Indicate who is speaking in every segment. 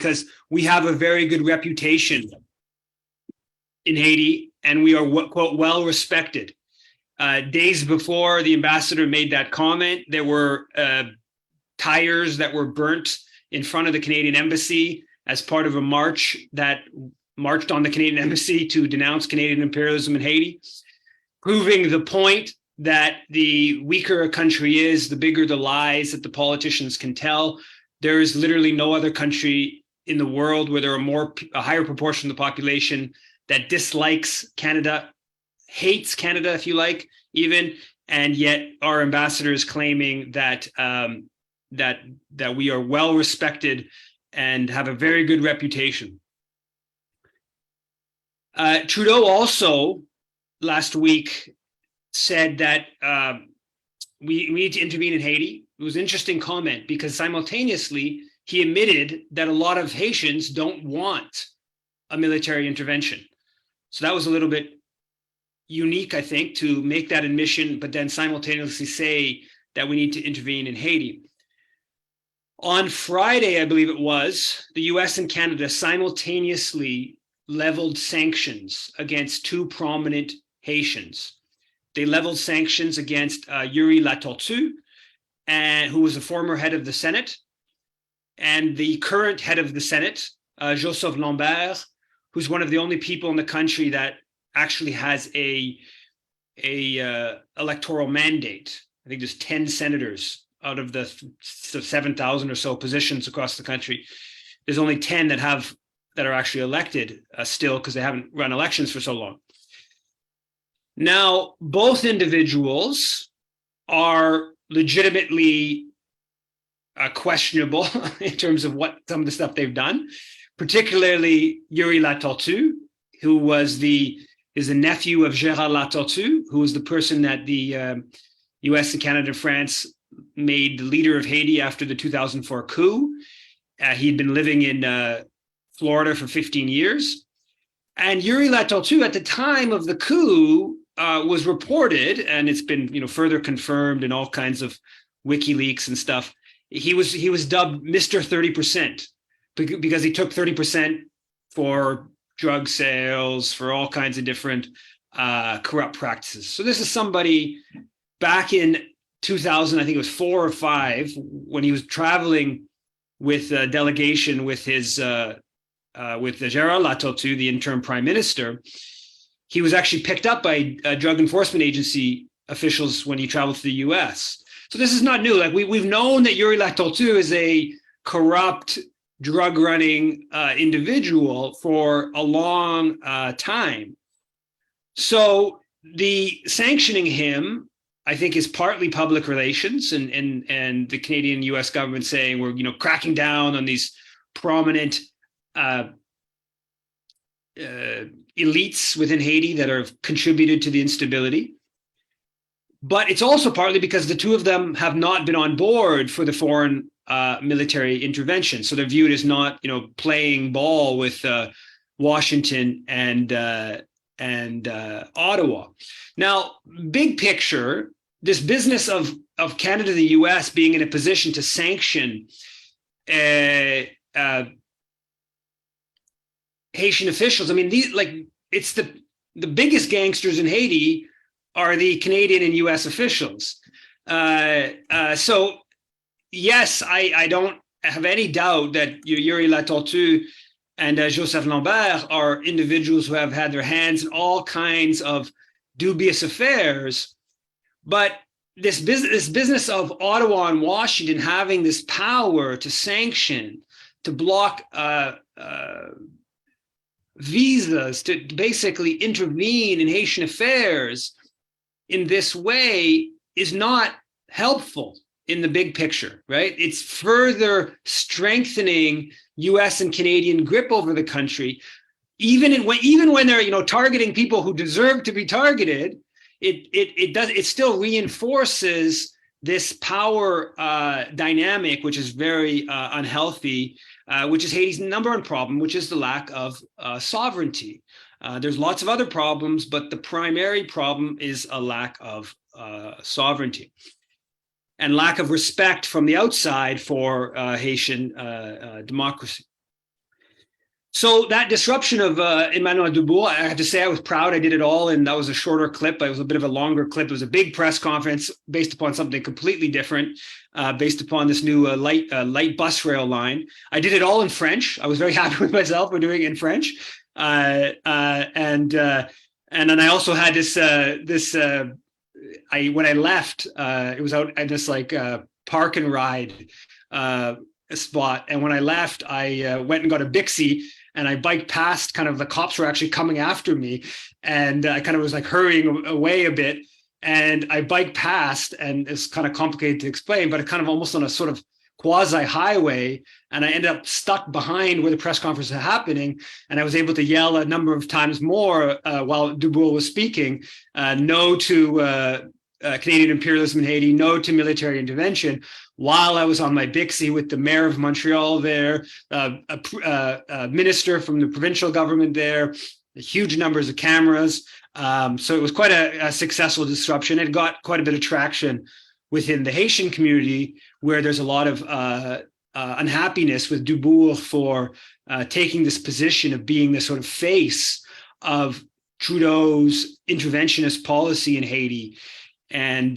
Speaker 1: because we have a very good reputation in Haiti, and we are, quote, well respected. Days before the ambassador made that comment, there were tires that were burnt in front of the Canadian embassy as part of a march that marched on the Canadian embassy to denounce Canadian imperialism in Haiti, proving the point that the weaker a country is, the bigger the lies that the politicians can tell. There is literally no other country in the world where there are a higher proportion of the population that dislikes Canada, hates Canada, if you like, even, and yet our ambassador is claiming that that we are well respected and have a very good reputation. Trudeau also last week said that we need to intervene in Haiti. It was an interesting comment because simultaneously he admitted that a lot of Haitians don't want a military intervention. So that was a little bit unique, I think, to make that admission, but then simultaneously say that we need to intervene in Haiti. On Friday, I believe it was, the US and Canada simultaneously leveled sanctions against two prominent Haitians. They leveled sanctions against Yuri Latortue, who was a former head of the Senate, and the current head of the Senate, Joseph Lambert, who's one of the only people in the country that actually has a electoral mandate. I think there's 10 senators out of the 7,000 or so positions across the country. There's only 10 that are actually elected still, because they haven't run elections for so long. Now, both individuals are legitimately questionable in terms of what some of the stuff they've done, particularly Yuri Latortue, who is the nephew of Gérard Latortue, who was the person that the US and Canada and France made the leader of Haiti after the 2004 coup. He'd been living in Florida for 15 years. And Yuri Latortue, at the time of the coup, was reported, and it's been further confirmed in all kinds of WikiLeaks and stuff. He was dubbed Mr. 30% because he took 30% for drug sales, for all kinds of different corrupt practices. So this is somebody back in 2000, I think it was 4 or 5, when he was traveling with a delegation with his with Gérard Latortue, the interim prime minister. He was actually picked up by drug enforcement agency officials when he traveled to the US. So this is not new. Like we've known that Yuri Latortue is a corrupt, drug-running individual for a long time. So the sanctioning him, I think, is partly public relations, and the Canadian US government saying we're cracking down on these prominent elites within Haiti that have contributed to the instability. But it's also partly because the two of them have not been on board for the foreign military intervention. So they're viewed as not, playing ball with Washington and Ottawa. Now, big picture, this business of Canada, the US being in a position to sanction Haitian officials. I mean, it's the biggest gangsters in Haiti are the Canadian and US officials. So yes, I don't have any doubt that Yuri Latortue and Joseph Lambert are individuals who have had their hands in all kinds of dubious affairs. But this business of Ottawa and Washington having this power to sanction, to block visas, to basically intervene in Haitian affairs in this way is not helpful in the big picture, right? It's further strengthening US and Canadian grip over the country. Even when they're targeting people who deserve to be targeted, it still reinforces this power dynamic, which is very unhealthy, which is Haiti's number one problem, which is the lack of sovereignty. There's lots of other problems, but the primary problem is a lack of sovereignty and lack of respect from the outside for Haitian democracy. So that disruption of Emmanuel Dubois, I have to say I was proud. I did it all, and that was a shorter clip. It was a bit of a longer clip. It was a big press conference based upon something completely different, based upon this new light bus rail line. I did it all in French. I was very happy with myself for doing it in French, and then I also had when I left, it was out at this park and ride spot, and when I left, I went and got a Bixie. And I biked past, kind of the cops were actually coming after me. And I kind of was like hurrying away a bit. And I biked past, and it's kind of complicated to explain, but it kind of almost on a sort of quasi highway. And I ended up stuck behind where the press conference was happening. And I was able to yell a number of times more while Dubois was speaking, no to Canadian imperialism in Haiti, no to military intervention, while I was on my Bixie with the mayor of Montreal there, a minister from the provincial government there, huge numbers of cameras. So it was quite a successful disruption. It got quite a bit of traction within the Haitian community, where there's a lot of unhappiness with Dubois for taking this position of being the sort of face of Trudeau's interventionist policy in Haiti, and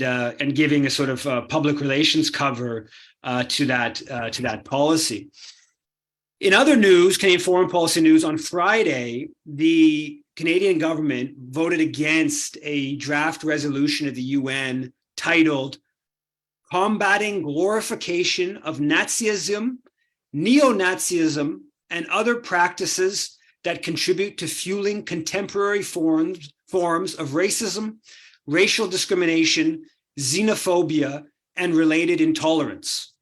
Speaker 1: giving a sort of public relations cover to that policy. In other news, Canadian foreign policy news, on Friday, the Canadian government voted against a draft resolution of the UN titled "Combating Glorification of Nazism, Neo-Nazism, and Other Practices that Contribute to Fueling Contemporary Forms of Racism, Racial Discrimination, Xenophobia, and Related Intolerance."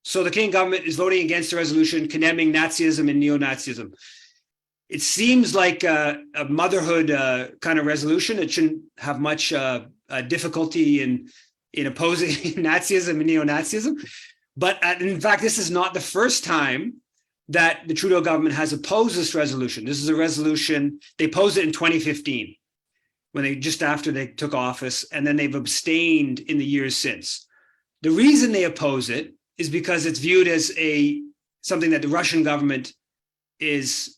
Speaker 1: So the Canadian government is voting against a resolution condemning Nazism and neo-Nazism. It seems like a motherhood kind of resolution. It shouldn't have much difficulty in opposing Nazism and neo-Nazism. But in fact, this is not the first time that the Trudeau government has opposed this resolution. This is a resolution, they posed it in 2015. Just after they took office, and then they've abstained in the years since. The reason they oppose it is because it's viewed as something that the Russian government is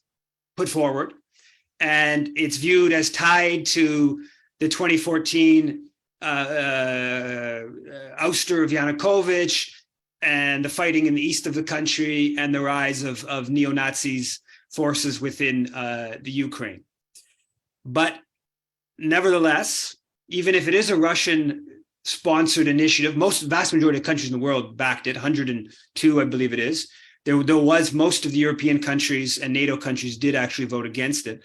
Speaker 1: put forward, and it's viewed as tied to the 2014 ouster of Yanukovych and the fighting in the east of the country and the rise of neo-Nazis forces within the Ukraine. But nevertheless, even if it is a Russian-sponsored initiative, vast majority of countries in the world backed it. 102, I believe it is. There was most of the European countries and NATO countries did actually vote against it.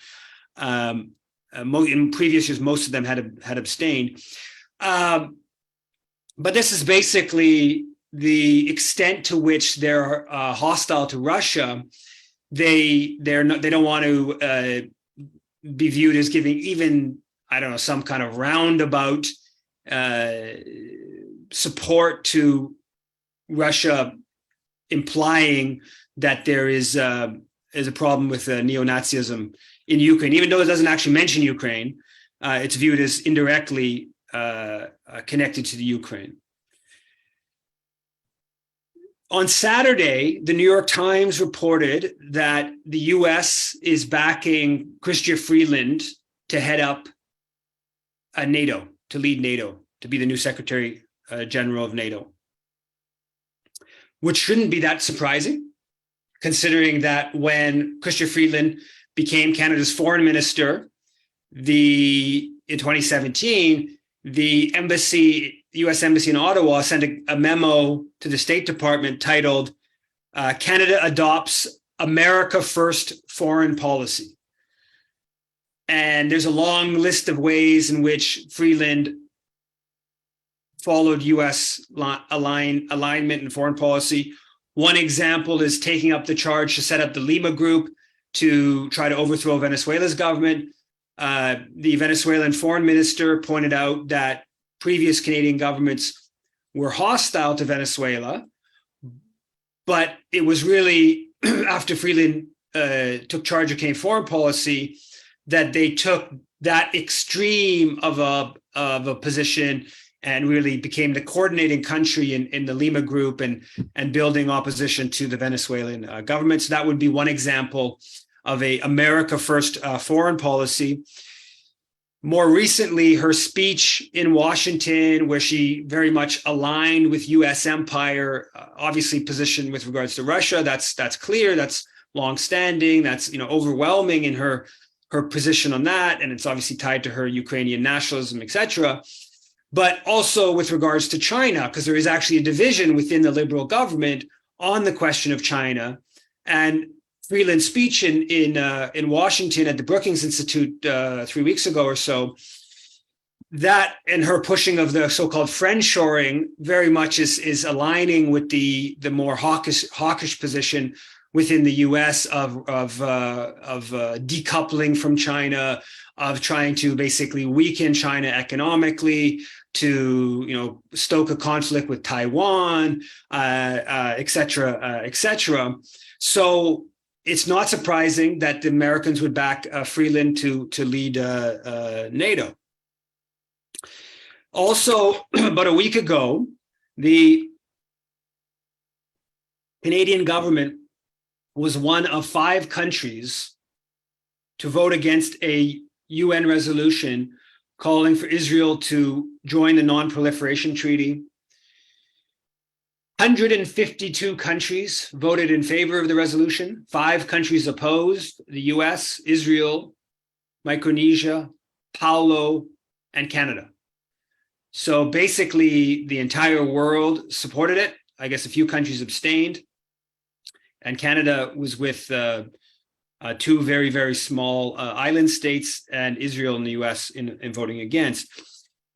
Speaker 1: In previous years, most of them had abstained. But this is basically the extent to which they're hostile to Russia. They don't want to be viewed as giving even, I don't know, some kind of roundabout support to Russia, implying that there is a problem with neo-Nazism in Ukraine. Even though it doesn't actually mention Ukraine, it's viewed as indirectly connected to the Ukraine. On Saturday, the New York Times reported that the US is backing Chrystia Freeland to head up NATO, to lead NATO, to be the new Secretary General of NATO. Which shouldn't be that surprising, considering that when Chrystia Freeland became Canada's foreign minister in 2017, the US Embassy in Ottawa sent a memo to the State Department titled, "Canada Adopts America First Foreign Policy." And there's a long list of ways in which Freeland followed US alignment in foreign policy. One example is taking up the charge to set up the Lima Group to try to overthrow Venezuela's government. The Venezuelan foreign minister pointed out that previous Canadian governments were hostile to Venezuela, but it was really after Freeland took charge of Canadian foreign policy that they took that extreme of a position and really became the coordinating country in the Lima Group and building opposition to the Venezuelan government. So that would be one example. of a America First foreign policy. More recently, her speech in Washington, where she very much aligned with U.S. empire, obviously positioned with regards to Russia. That's clear. That's longstanding. That's overwhelming in her position on that, and it's obviously tied to her Ukrainian nationalism, etc. But also with regards to China, because there is actually a division within the Liberal government on the question of China. And Freeland's speech in Washington at the Brookings Institute 3 weeks ago or so, that and her pushing of the so-called friendshoring very much is aligning with the more hawkish position within the U.S. of decoupling from China, of trying to basically weaken China economically, to stoke a conflict with Taiwan, et cetera, et cetera. So it's not surprising that the Americans would back Freeland to lead NATO. Also, about a week ago, the Canadian government was one of 5 countries to vote against a UN resolution calling for Israel to join the Non-Proliferation Treaty. 152 countries voted in favor of the resolution. 5 countries opposed: the US, Israel, Micronesia, Palau, and Canada. So basically, the entire world supported it. I guess a few countries abstained. And Canada was with 2 very, very small island states, and Israel and the US in voting against.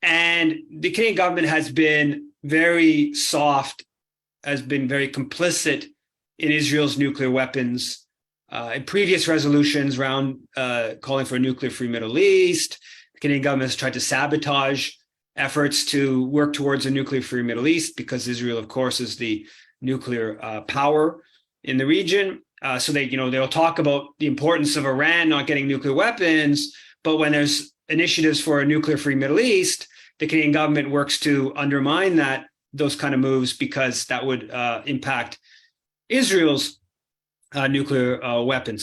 Speaker 1: And the Canadian government has been very soft, has been very complicit in Israel's nuclear weapons. In previous resolutions around calling for a nuclear-free Middle East, the Canadian government has tried to sabotage efforts to work towards a nuclear-free Middle East, because Israel, of course, is the nuclear power in the region. So they'll talk about the importance of Iran not getting nuclear weapons, but when there's initiatives for a nuclear-free Middle East, the Canadian government works to undermine those kind of moves, because that would impact Israel's nuclear weapons.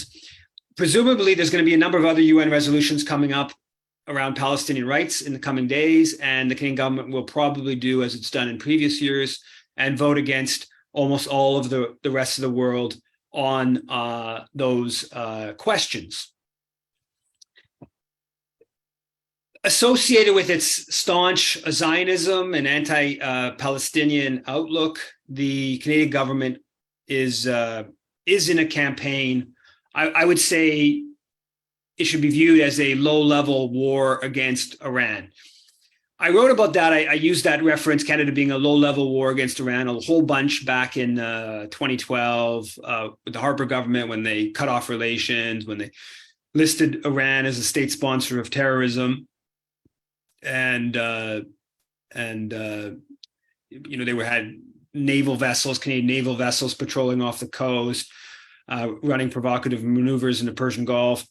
Speaker 1: Presumably, there's going to be a number of other UN resolutions coming up around Palestinian rights in the coming days, and the Canadian government will probably do as it's done in previous years and vote against almost all of the rest of the world on those questions. Associated with its staunch Zionism and anti-Palestinian outlook, the Canadian government is in a campaign. I would say it should be viewed as a low-level war against Iran. I wrote about that. I used that reference, Canada being a low-level war against Iran, a whole bunch back in 2012 with the Harper government, when they cut off relations, when they listed Iran as a state sponsor of terrorism, and they had naval vessels, Canadian naval vessels, patrolling off the coast, running provocative maneuvers in the Persian Gulf.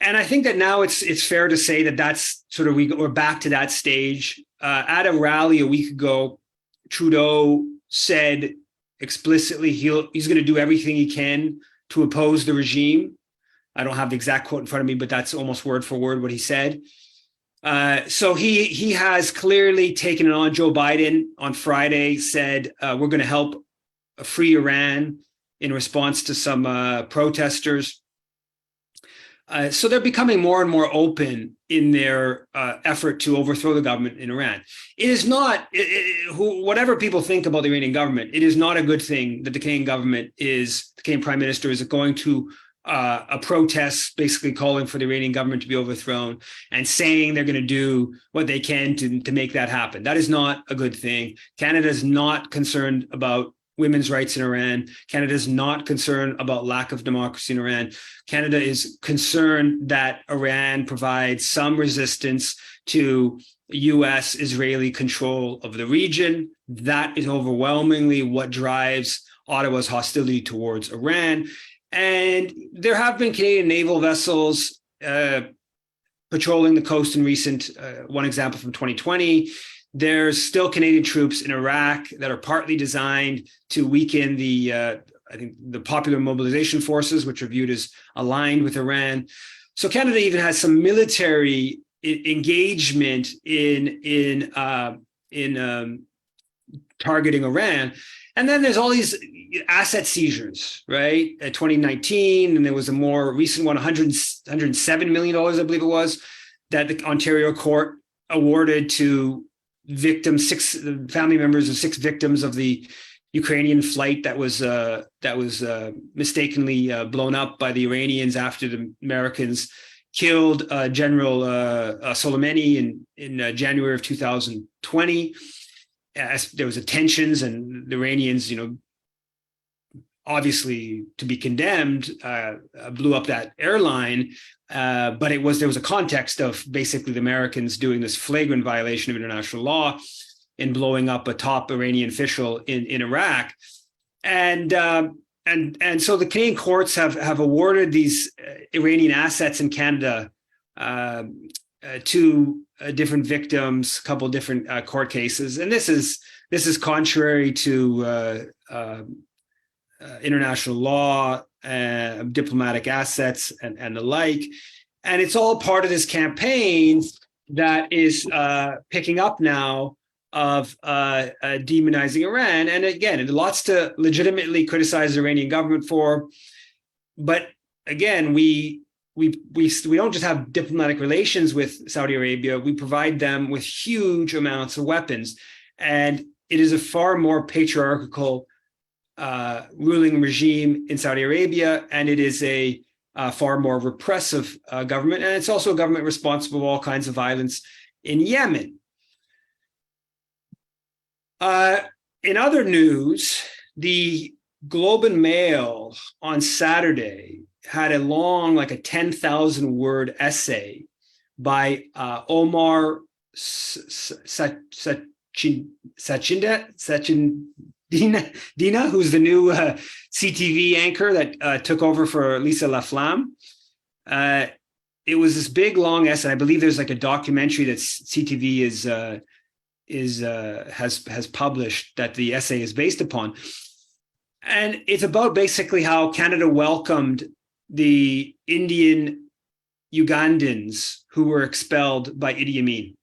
Speaker 1: And I think that now it's fair to say that that's sort of, we're back to that stage. At a rally a week ago, Trudeau said explicitly he's going to do everything he can to oppose the regime. I don't have the exact quote in front of me, but that's almost word for word what he said. So he has clearly taken it on. Joe Biden on Friday said, we're going to help free Iran in response to some protesters. So they're becoming more and more open in their effort to overthrow the government in Iran. It is not, whatever people think about the Iranian government, it is not a good thing that the Canadian Prime Minister is going to a protest basically calling for the Iranian government to be overthrown and saying they're going to do what they can to make that happen. That is not a good thing. Canada is not concerned about women's rights in Iran. Canada is not concerned about lack of democracy in Iran. Canada is concerned that Iran provides some resistance to U.S.-Israeli control of the region. That is overwhelmingly what drives Ottawa's hostility towards Iran. And there have been Canadian naval vessels patrolling the coast in recent, one example from 2020. There's still Canadian troops in Iraq that are partly designed to weaken the I think the Popular Mobilization Forces, which are viewed as aligned with Iran. So Canada even has some military engagement in targeting Iran. And then there's all these asset seizures, right? 2019, and there was a more recent one, $107 million, I believe it was, that the Ontario court awarded to family members of 6 victims of the Ukrainian flight that was mistakenly blown up by the Iranians after the Americans killed General Soleimani in January of 2020. As there was tensions, and the Iranians, obviously to be condemned, blew up that airline. But there was a context of basically the Americans doing this flagrant violation of international law in blowing up a top Iranian official in Iraq. And so the Canadian courts have awarded these Iranian assets in Canada to different victims, a couple of different court cases, and this is contrary to international law, diplomatic assets, and the like. And it's all part of this campaign that is picking up now of demonizing Iran. And again, lots to legitimately criticize the Iranian government for, but again, we don't just have diplomatic relations with Saudi Arabia, we provide them with huge amounts of weapons. And it is a far more patriarchal ruling regime in Saudi Arabia, and it is a far more repressive government. And it's also a government responsible for all kinds of violence in Yemen. In other news, the Globe and Mail on Saturday had a long, like a 10,000 word essay by Omar Sachindina, who's the new CTV anchor that took over for Lisa Laflamme. It was this big, long essay. I believe there's like a documentary that CTV has published that the essay is based upon. And it's about basically how Canada welcomed the Indian Ugandans who were expelled by Idi Amin.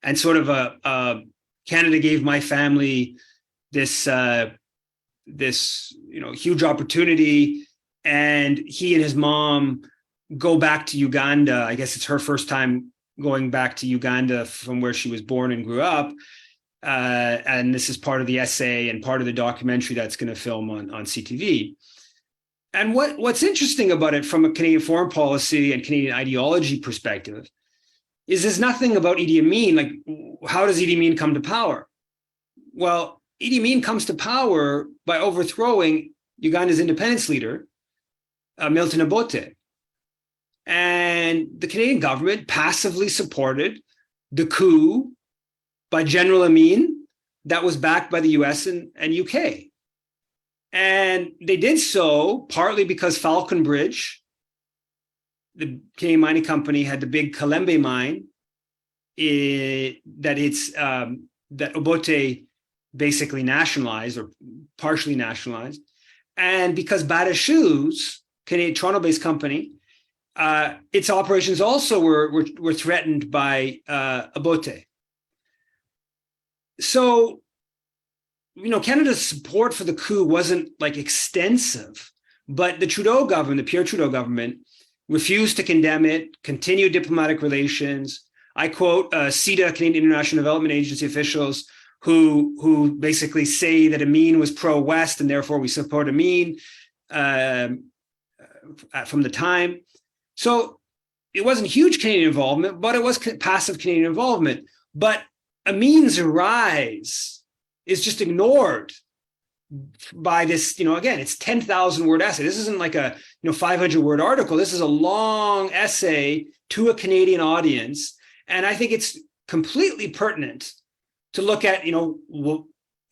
Speaker 1: And sort of Canada gave my family this huge opportunity, and he and his mom go back to Uganda. I guess it's her first time going back to Uganda from where she was born and grew up. And this is part of the essay and part of the documentary that's going to film on CTV. And what's interesting about it from a Canadian foreign policy and Canadian ideology perspective is there's nothing about Idi Amin. Like, how does Idi Amin come to power? Well, Idi Amin comes to power by overthrowing Uganda's independence leader, Milton Obote. And the Canadian government passively supported the coup by General Amin that was backed by the US and UK. And they did so partly because Falcon Bridge, the Canadian mining company, had the big Kalembe mine that Obote basically nationalized or partially nationalized. And because Bata Shoes, Canadian Toronto-based company, its operations also were threatened by Obote. So, Canada's support for the coup wasn't like extensive, but the Pierre Trudeau government refused to condemn it, continued diplomatic relations. I quote CIDA, Canadian International Development Agency officials who basically say that Amin was pro-West and therefore we support Amin from the time. So it wasn't huge Canadian involvement, but it was passive Canadian involvement. But Amin's rise is just ignored by this, again, it's 10,000 word essay. This isn't like a 500 word article. This is a long essay to a Canadian audience. And I think it's completely pertinent to look at,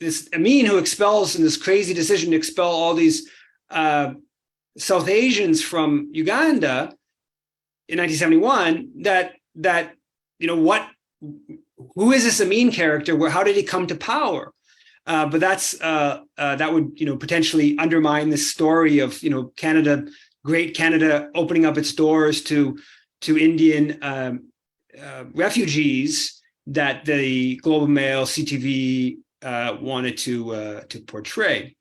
Speaker 1: this Amin who expels in this crazy decision to expel all these South Asians from Uganda in 1971, who is this Amin character? How did he come to power? But that would potentially undermine this story of Canada, great Canada, opening up its doors to Indian refugees that the Globe and Mail, CTV wanted to portray.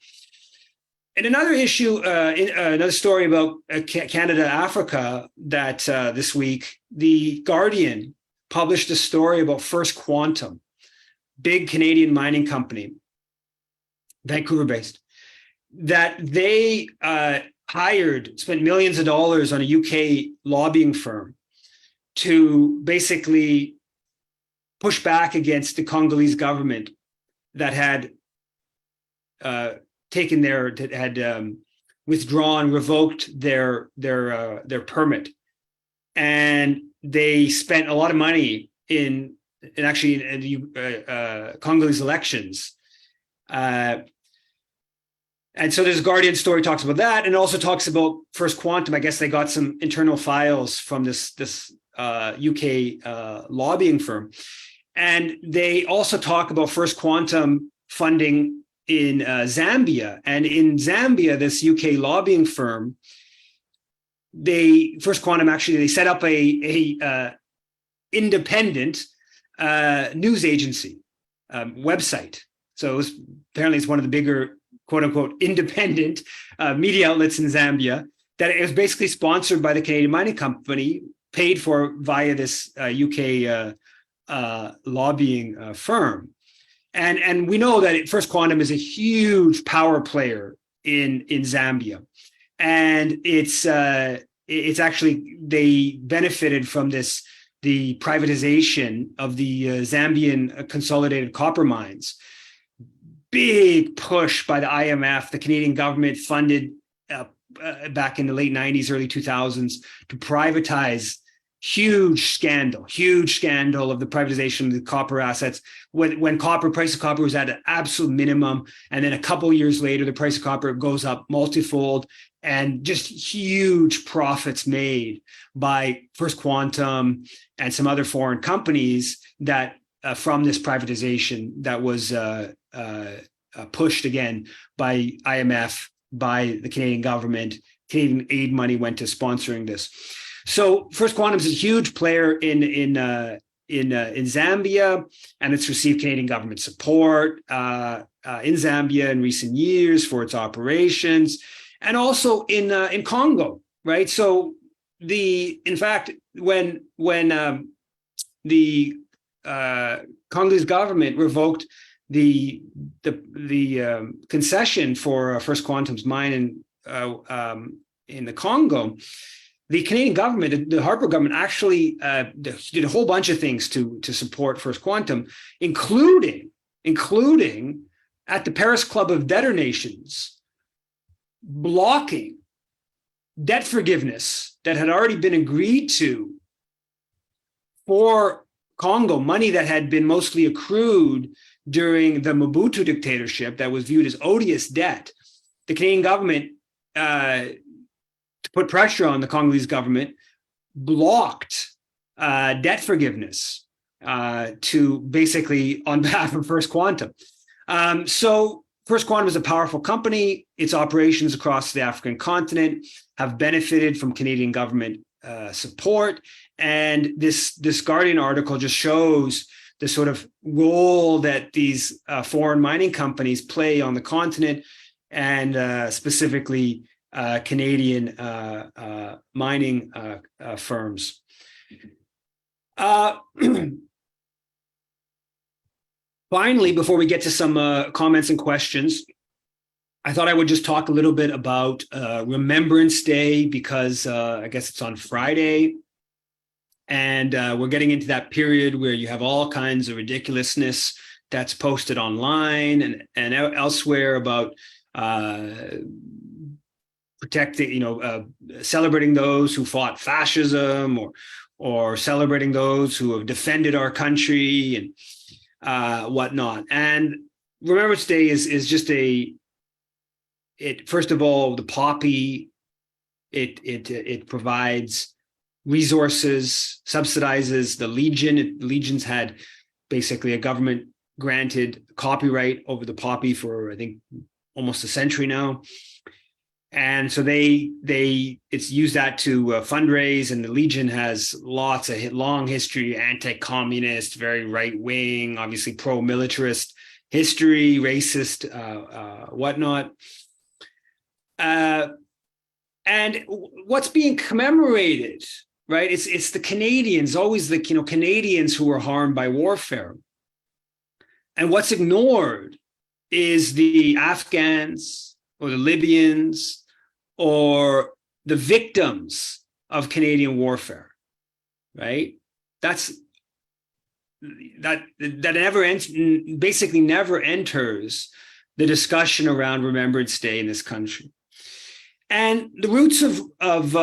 Speaker 1: And another issue, another story about Canada, Africa, that this week, The Guardian published a story about First Quantum, big Canadian mining company, Vancouver-based, that they spent millions of dollars on a UK lobbying firm to basically push back against the Congolese government that had withdrawn, revoked their permit, and they spent a lot of money in Congolese elections. And so this Guardian story talks about that, and also talks about First Quantum. I guess they got some internal files from this UK lobbying firm, and they also talk about First Quantum funding in Zambia. And in Zambia, this UK lobbying firm, First Quantum they set up a independent news agency website. So apparently it's one of the bigger, quote unquote, independent media outlets in Zambia, that it was basically sponsored by the Canadian mining company, paid for via this UK lobbying firm. And we know that First Quantum is a huge power player in Zambia. And it's actually, they benefited from the privatization of the Zambian consolidated copper mines. Big push by the IMF, the Canadian government funded back in the late 90s, early 2000s to privatize. Huge scandal of the privatization of the copper assets when price of copper was at an absolute minimum. And then a couple of years later, the price of copper goes up multifold, and just huge profits made by First Quantum and some other foreign companies that from this privatization that was pushed again by IMF, by the Canadian government. Canadian aid money went to sponsoring this. So First Quantum is a huge player in Zambia, and it's received Canadian government support in Zambia in recent years for its operations, and also in Congo, right? So in fact, when the Congolese government revoked the concession for First Quantum's mine in the Congo, the Canadian government, the Harper government, actually did a whole bunch of things to support First Quantum, including at the Paris Club of Debtor Nations, blocking debt forgiveness that had already been agreed to for Congo, money that had been mostly accrued during the Mobutu dictatorship that was viewed as odious debt. The Canadian government, to put pressure on the Congolese government, blocked debt forgiveness to basically on behalf of First Quantum. So First Quantum is a powerful company. Its operations across the African continent have benefited from Canadian government support. And this Guardian article just shows the sort of role that these foreign mining companies play on the continent, and specifically Canadian mining firms. Finally, before we get to some comments and questions, I thought I would just talk a little bit about Remembrance Day, because I guess it's on Friday. And we're getting into that period where you have all kinds of ridiculousness that's posted online and elsewhere about protecting, celebrating those who fought fascism, or celebrating those who have defended our country and whatnot. And Remembrance Day is just first of all, the poppy, it provides resources, subsidizes the Legion. Legion's had basically a government granted copyright over the poppy for, I think, almost a century now. And so it's used that to fundraise, and the Legion has lots of long history, anti-communist, very right-wing, obviously pro-militarist history, racist, whatnot. And what's being commemorated, right? It's the Canadians, always the Canadians who were harmed by warfare. And what's ignored is the Afghans or the Libyans or the victims of Canadian warfare, right? That basically never enters the discussion around Remembrance Day in this country. And the roots of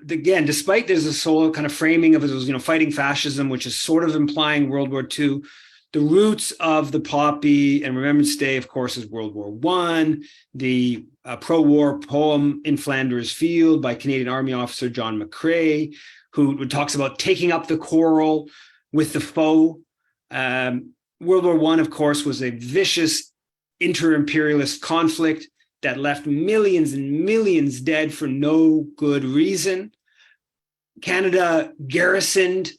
Speaker 1: again, despite there's this whole kind of framing of it was, fighting fascism, which is sort of implying World War II, the roots of the poppy and Remembrance Day, of course, is World War I, the pro-war poem In Flanders Field by Canadian Army officer John McCrae, who talks about taking up the quarrel with the foe. World War I, of course, was a vicious inter-imperialist conflict that left millions and millions dead for no good reason. Canada garrisoned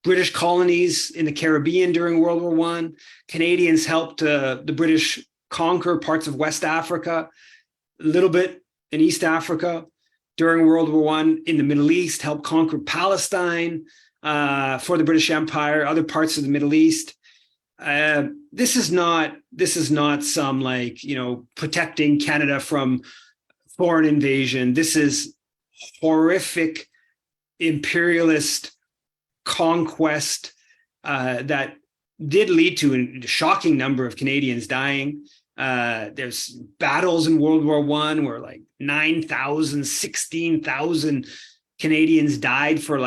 Speaker 1: British colonies in the Caribbean during World War I. Canadians helped the British conquer parts of West Africa, a little bit in East Africa during World War I. In the Middle East, helped conquer Palestine for the British Empire, other parts of the Middle East. This is not some protecting Canada from foreign invasion. This is horrific imperialist conquest that did lead to a shocking number of Canadians dying. There's battles in World War I where 9,000, 16,000 Canadians died for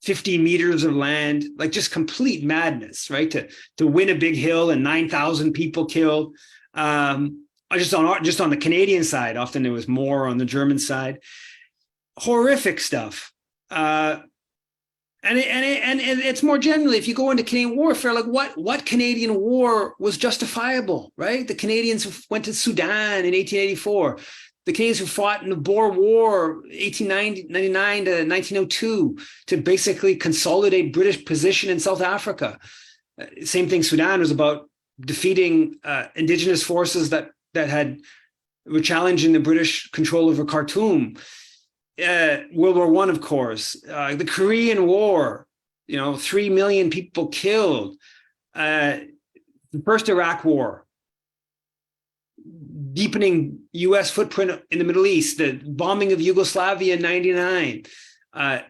Speaker 1: 50 meters of land, just complete madness, right? To win a big hill and 9,000 people killed. Just on the Canadian side, often there was more on the German side. Horrific stuff. And it's more generally, if you go into Canadian warfare, what Canadian war was justifiable, right? The Canadians who went to Sudan in 1884, the Canadians who fought in the Boer War, 1899 to 1902, to basically consolidate British position in South Africa. Same thing, Sudan was about defeating indigenous forces that were challenging the British control over Khartoum. World War I, of course, the Korean War, 3 million people killed, the first Iraq War, deepening U.S. footprint in the Middle East, the bombing of Yugoslavia in 1999,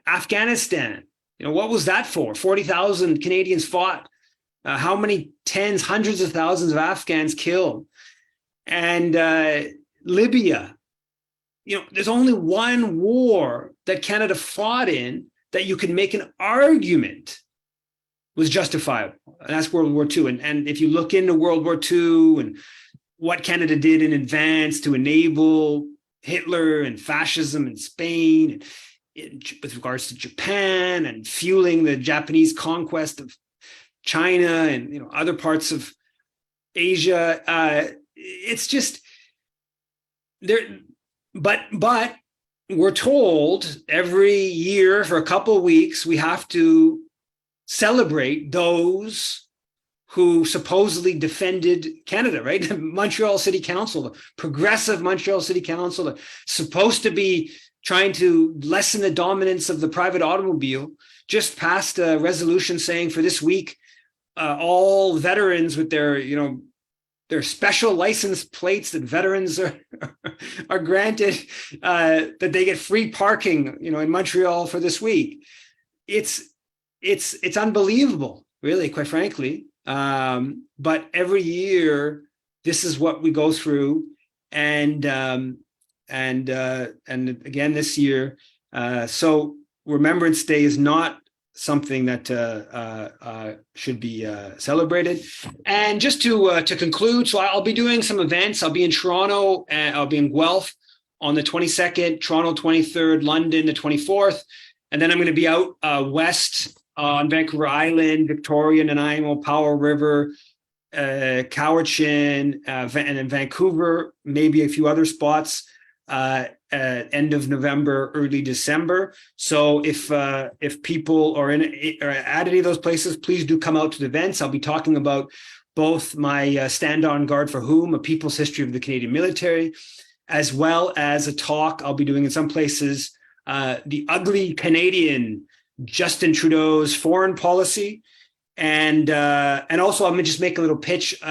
Speaker 1: Afghanistan, what was that for? 40,000 Canadians fought. How many tens, hundreds of thousands of Afghans killed? And Libya. There's only one war that Canada fought in that you can make an argument was justifiable, and that's World War II. And if you look into World War II and what Canada did in advance to enable Hitler and fascism in Spain, with regards to Japan and fueling the Japanese conquest of China and other parts of Asia, it's just there. But we're told every year for a couple of weeks we have to celebrate those who supposedly defended Canada, right? The Montreal City Council, the progressive Montreal City Council, supposed to be trying to lessen the dominance of the private automobile, just passed a resolution saying for this week, all veterans with their special license plates that veterans are granted, that they get free parking, in Montreal for this week. It's unbelievable, really, quite frankly. But every year, this is what we go through, and again this year. So Remembrance Day is not something that should be celebrated. And just to conclude, so I'll be doing some events. I'll be in Toronto, and I'll be in Guelph on the 22nd, Toronto 23rd, London the 24th, and then I'm going to be out west on Vancouver Island, Victoria, Nanaimo, Powell River, Cowichan, and in Vancouver, maybe a few other spots. End of November, early December. So if people are at any of those places, please do come out to the events. I'll be talking about both my Stand on Guard for Whom, A People's History of the Canadian Military, as well as a talk I'll be doing in some places, The Ugly Canadian, Justin Trudeau's Foreign Policy. And also I'm gonna just make a little pitch.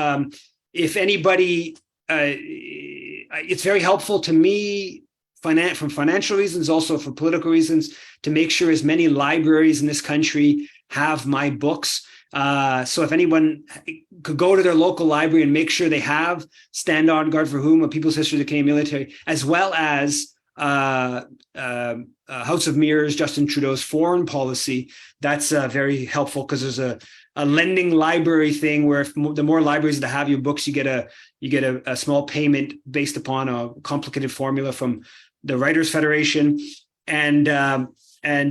Speaker 1: If anybody, it's very helpful to me from financial reasons, also for political reasons, to make sure as many libraries in this country have my books. So if anyone could go to their local library and make sure they have Stand on Guard for Whom, A People's History of the Canadian Military, as well as House of Mirrors, Justin Trudeau's Foreign Policy, that's very helpful, because there's a lending library thing where if the more libraries that have your books, you get a small payment based upon a complicated formula from the Writers Federation, and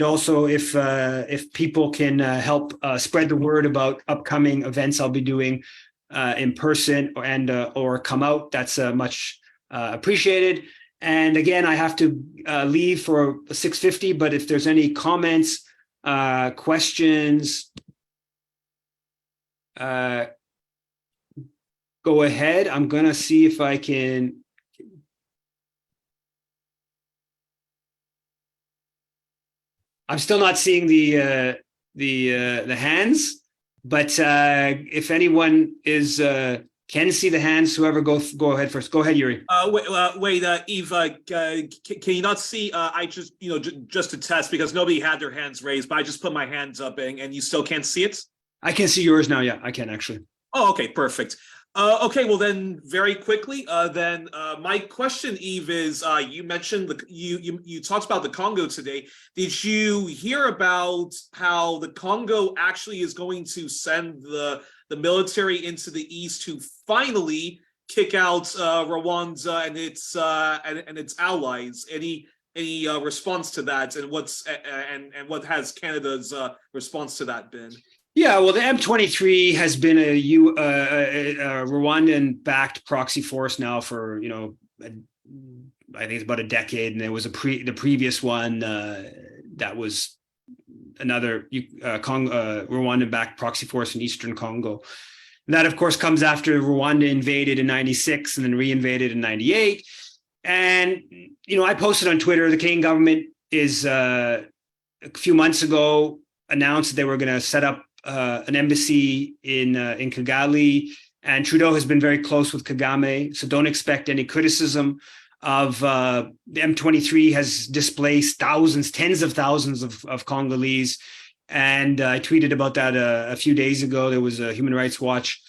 Speaker 1: also if people can help spread the word about upcoming events I'll be doing in person or come out, that's much appreciated. And again, I have to leave for 6:50, but if there's any comments, questions, go ahead. I'm gonna see if I can. I'm still not seeing the hands, but if anyone can see the hands, whoever go ahead first. Go ahead, Yuri.
Speaker 2: Wait, Yves, can you not see? I just, just to test, because nobody had their hands raised, but I just put my hands up and you still can't see it?
Speaker 1: I can see yours now. Yeah, I can actually.
Speaker 2: Oh, okay, perfect. Okay, well then, very quickly, my question, Yves, is you mentioned you talked about the Congo today. Did you hear about how the Congo actually is going to send the military into the east to finally kick out Rwanda and its allies? Any response to that, and what has Canada's response to that been?
Speaker 1: Yeah, well, the M23 has been a Rwandan-backed proxy force now for I think it's about a decade, and there was the previous one that was another Rwandan-backed proxy force in Eastern Congo. And that, of course, comes after Rwanda invaded in '96 and then re-invaded in '98. And I posted on Twitter, the Canadian government is a few months ago announced that they were going to set up an embassy in Kigali, and Trudeau has been very close with Kagame, so don't expect any criticism of the M23 has displaced thousands, tens of thousands of Congolese, and I tweeted about that a few days ago. There was a Human Rights Watch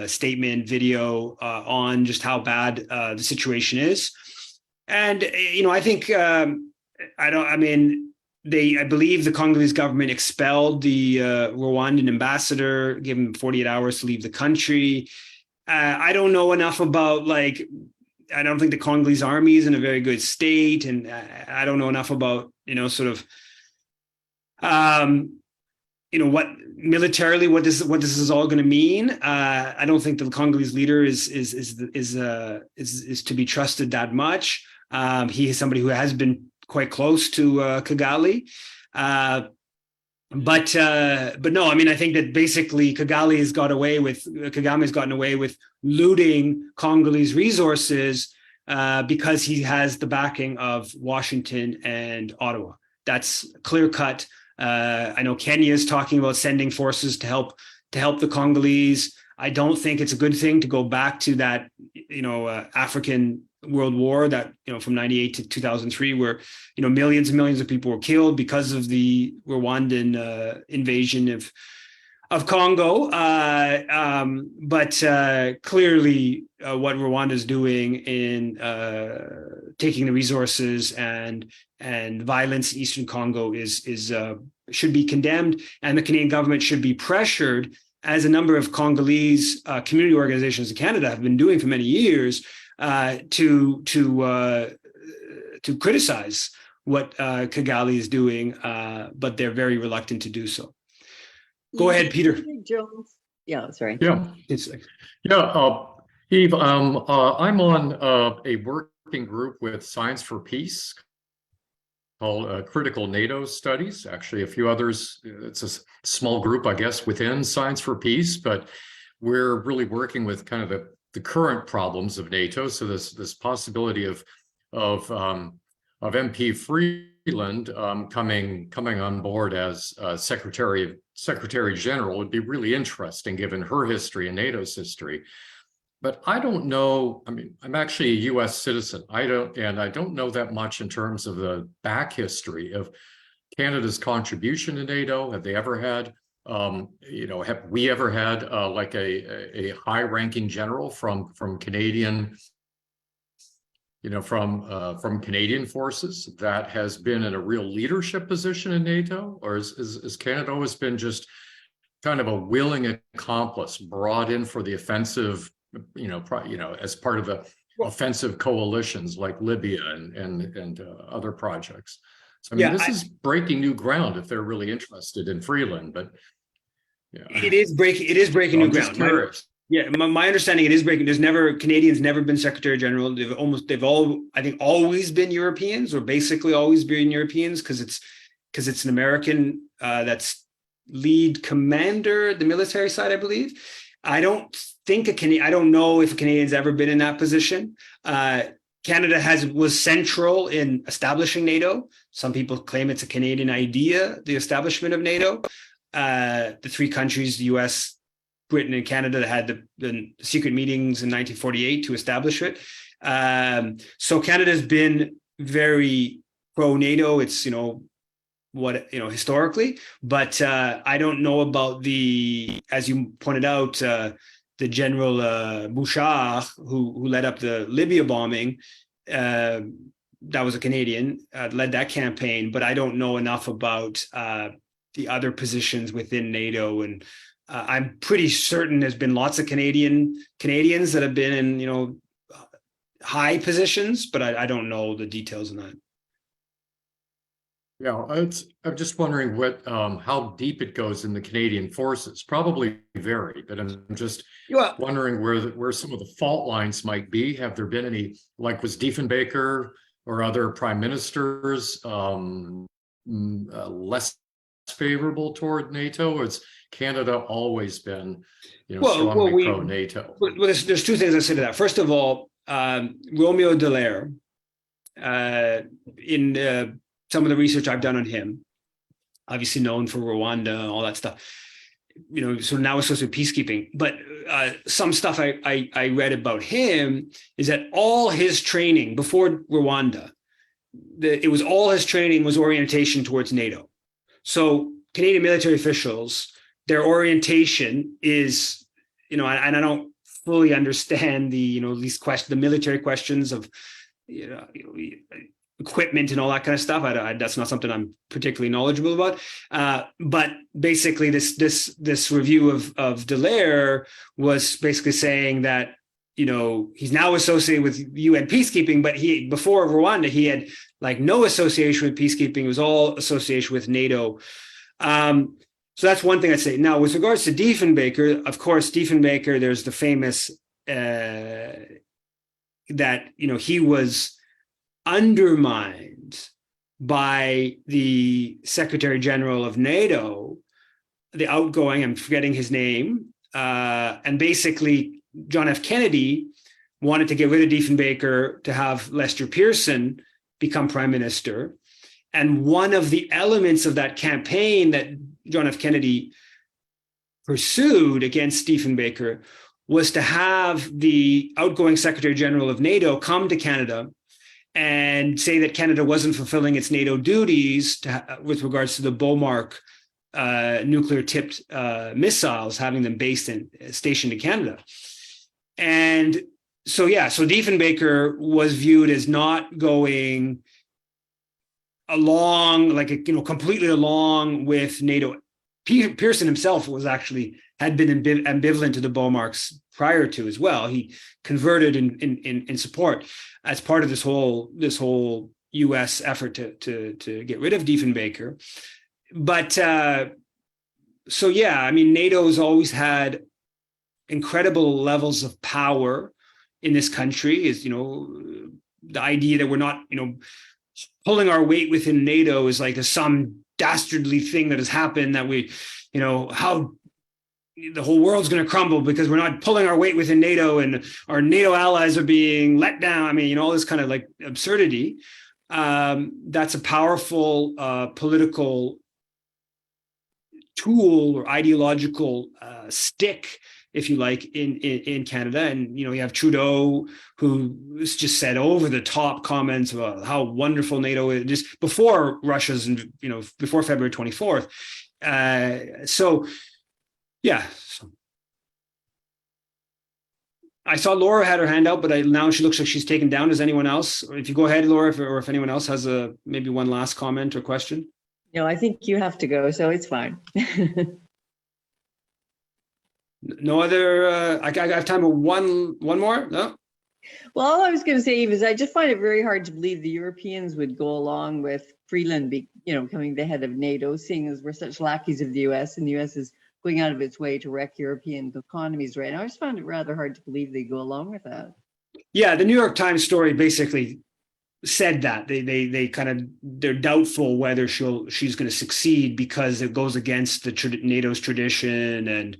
Speaker 1: statement video on just how bad the situation is, and I think I believe the Congolese government expelled the Rwandan ambassador, gave him 48 hours to leave the country. I don't know enough about, I don't think the Congolese army is in a very good state, and I don't know enough about, what militarily what this is all going to mean. I don't think the Congolese leader is to be trusted that much. He is somebody who has been quite close to Kigali. But no, I think that basically Kagame's gotten away with looting Congolese resources because he has the backing of Washington and Ottawa. That's clear cut. I know Kenya is talking about sending forces to help the Congolese. I don't think it's a good thing to go back to that, African World War that, from '98 to 2003, where, millions and millions of people were killed because of the Rwandan invasion of Congo. But clearly what Rwanda is doing in taking the resources and violence in Eastern Congo is should be condemned, and the Canadian government should be pressured, as a number of Congolese community organizations in Canada have been doing for many years, to criticize Kigali is doing, but they're very reluctant to do so. Go ahead, Peter.
Speaker 3: Jones. Yeah, sorry.
Speaker 4: Yeah,
Speaker 1: It's
Speaker 4: Yves, I'm on a working group with Science for Peace called Critical NATO Studies. Actually, a few others. It's a small group, I guess, within Science for Peace, but we're really working with kind of the current problems of NATO. So this possibility of MP Freeland coming on board as Secretary General would be really interesting, given her history and NATO's history. But I don't know. I mean, I'm actually a U.S. citizen. I don't know that much in terms of the back history of Canada's contribution to NATO. Have they ever had? Have we ever had like a high-ranking general from Canadian? From Canadian forces that has been in a real leadership position in NATO, or is Canada always been just kind of a willing accomplice brought in for the offensive? As part of the offensive coalitions like Libya and other projects. So this is breaking new ground if they're really interested in Freeland. But yeah,
Speaker 1: it is breaking new ground. My understanding, it is breaking. Canadians never been Secretary General. They've always been Europeans, or basically always been Europeans, because it's an American that's lead commander, the military side, I believe. I don't know if a Canadian's ever been in that position. Canada was central in establishing NATO. Some people claim it's a Canadian idea, the establishment of NATO. The three countries, the US, Britain, and Canada, that had the secret meetings in 1948 to establish it. So Canada's been very pro-NATO. It's, historically, but I don't know about as you pointed out, the General Bouchard, who led up the Libya bombing. That was a Canadian, led that campaign, but I don't know enough about the other positions within NATO. And I'm pretty certain there's been lots of Canadians that have been in, high positions, but I don't know the details on that.
Speaker 4: Yeah, I'm just wondering how deep it goes in the Canadian forces. Probably very, but I'm just wondering where some of the fault lines might be. Have there been any, like was Diefenbaker or other prime ministers less favorable toward NATO, or has Canada always been, strongly pro-NATO?
Speaker 1: Well, there's two things I say to that. First of all, Romeo Dallaire, in some of the research I've done on him, obviously known for Rwanda, all that stuff, so now associated with peacekeeping. But some stuff I read about him is that all his training before Rwanda, all his training was orientation towards NATO. So Canadian military officials, their orientation is, and I don't fully understand the military questions of, equipment and all that kind of stuff. That's not something I'm particularly knowledgeable about. But basically, this review of Dallaire was basically saying that he's now associated with UN peacekeeping, but before Rwanda he had no association with peacekeeping. It was all association with NATO. So that's one thing I'd say. Now, with regards to Diefenbaker, of course, there's the famous that he was undermined by the Secretary General of NATO, the outgoing, I'm forgetting his name, and basically John F. Kennedy wanted to get rid of Diefenbaker to have Lester Pearson become prime minister. And one of the elements of that campaign that John F. Kennedy pursued against Diefenbaker was to have the outgoing Secretary General of NATO come to Canada and say that Canada wasn't fulfilling its NATO duties with regards to the Beaumark nuclear-tipped missiles, having them stationed in Canada. And so Diefenbaker was viewed as not going along, completely along with NATO. Pearson himself had been ambivalent to the Beaumarks prior to as well. He converted in support as part of this whole U.S. effort to get rid of Diefenbaker. But so yeah, I mean, NATO's always had incredible levels of power in this country. Is, you know, the idea that we're not, you know, pulling our weight within NATO is like some dastardly thing that has happened that we, you know, how the whole world's going to crumble because we're not pulling our weight within NATO and our NATO allies are being let down. I mean, you know, all this kind of like absurdity. That's a powerful political tool or ideological stick, if you like, in Canada. And, you know, you have Trudeau, who just said over the top comments about how wonderful NATO is just before Russia's, you know, before February 24th. So, yeah. So. I saw Laura had her hand out, but now she looks like she's taken down. Does anyone else? Or if you go ahead, Laura, or if anyone else has maybe one last comment or question.
Speaker 3: No, I think you have to go, so it's fine.
Speaker 1: No other. I have time for one more. No.
Speaker 3: Well, all I was going to say, Yves, is I just find it very hard to believe the Europeans would go along with Freeland, coming the head of NATO, seeing as we're such lackeys of the US, and the US is going out of its way to wreck European economies right now. I just found it rather hard to believe they go along with that. Yeah,
Speaker 1: the New York Times story basically said that they're doubtful whether she's going to succeed because it goes against the NATO's tradition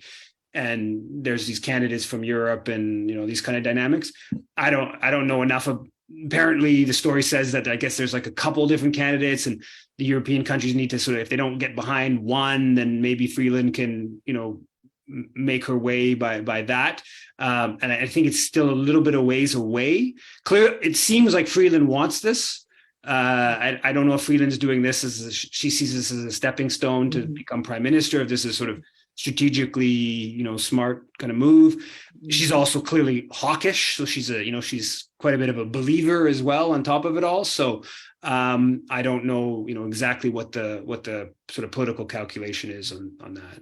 Speaker 1: and there's these candidates from Europe and, you know, these kind of dynamics. I don't know enough of. Apparently the story says that I guess there's like a couple different candidates and the European countries need to sort of, if they don't get behind one, then maybe Freeland can, you know, make her way by that. And I think it's still a little bit of ways away. It seems like Freeland wants this. I don't know if Freeland's doing this she sees this as a stepping stone to become prime minister, if this is sort of strategically, you know, smart kind of move. She's also clearly hawkish, so she's quite a bit of a believer as well on top of it all. So I don't know, you know, exactly what the sort of political calculation is on that.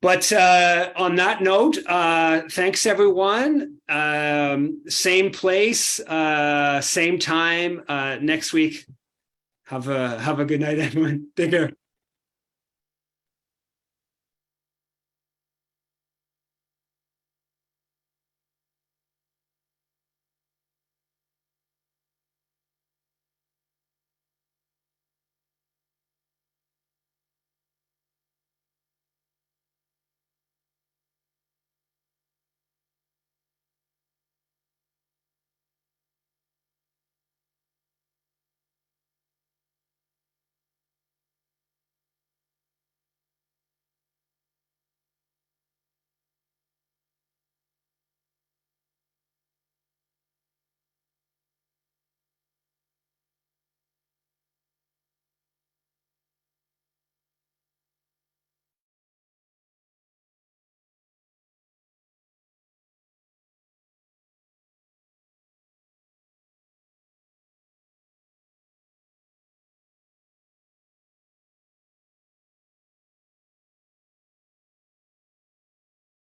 Speaker 1: But on that note, thanks everyone. Same place, same time next week. Have a good night, everyone. Take care.